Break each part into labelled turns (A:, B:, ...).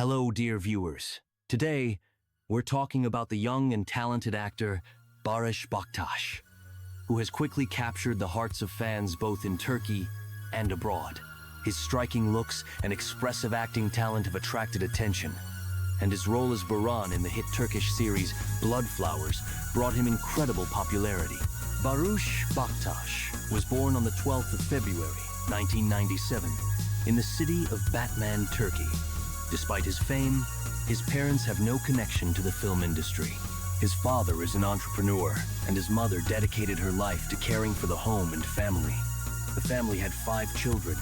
A: Hello, dear viewers. Today, we're talking about the young and talented actor Barıs Baktas, who has quickly captured the hearts of fans both in Turkey and abroad. His striking looks and expressive acting talent have attracted attention, and his role as Baran in the hit Turkish series Blood Flowers brought him incredible popularity. Barıs Baktas was born on the 12th of February, 1997, in the city of Batman, Turkey. Despite his fame, his parents have no connection to the film industry. His father is an entrepreneur, and his mother dedicated her life to caring for the home and family. The family had 5 children,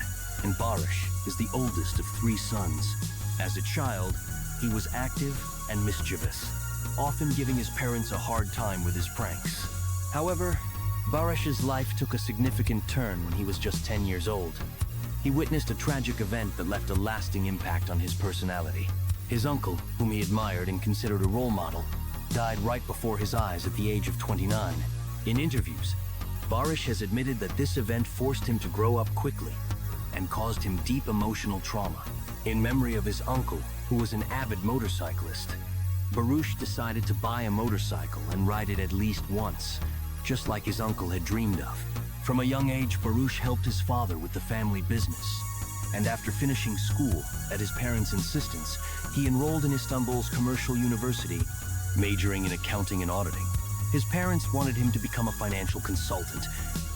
A: and Barıs is the oldest of 3 sons. As a child, he was active and mischievous, often giving his parents a hard time with his pranks. However, Barış's life took a significant turn when he was just 10 years old. He witnessed a tragic event that left a lasting impact on his personality. His uncle, whom he admired and considered a role model, died right before his eyes at the age of 29. In interviews, Barıs has admitted that this event forced him to grow up quickly and caused him deep emotional trauma. In memory of his uncle, who was an avid motorcyclist, Barıs decided to buy a motorcycle and ride it at least once, just like his uncle had dreamed of. From a young age, Barıs helped his father with the family business, and after finishing school, at his parents' insistence, he enrolled in Istanbul's commercial university, majoring in accounting and auditing. His parents wanted him to become a financial consultant,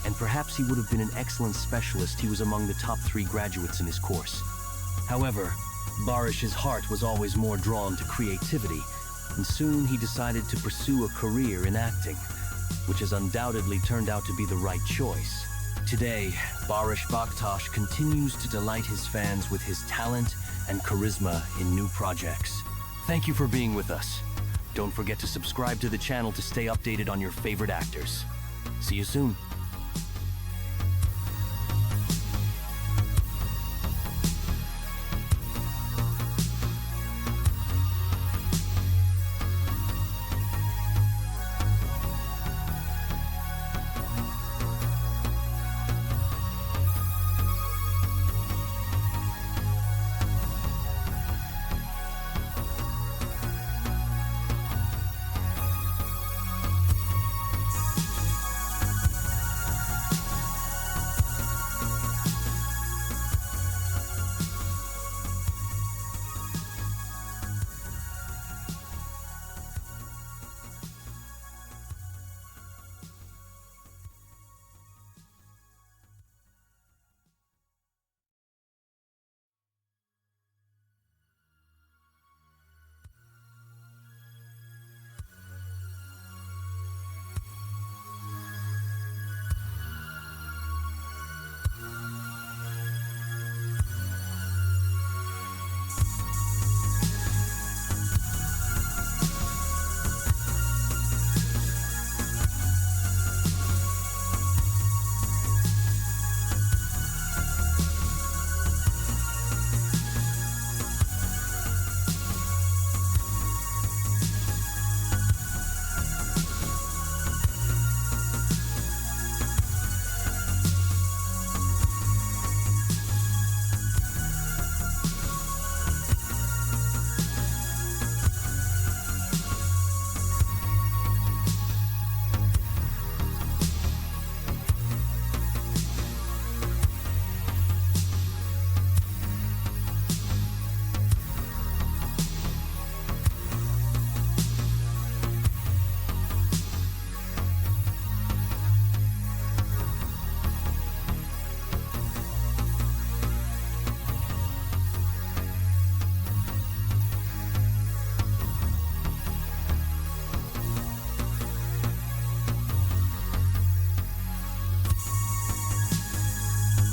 A: and perhaps he would have been an excellent specialist. He was among the top 3 graduates in his course. However, Barış's heart was always more drawn to creativity, and soon he decided to pursue a career in acting, which has undoubtedly turned out to be the right choice. Today, Barıs Baktas continues to delight his fans with his talent and charisma in new projects. Thank you for being with us. Don't forget to subscribe to the channel to stay updated on your favorite actors. See you soon.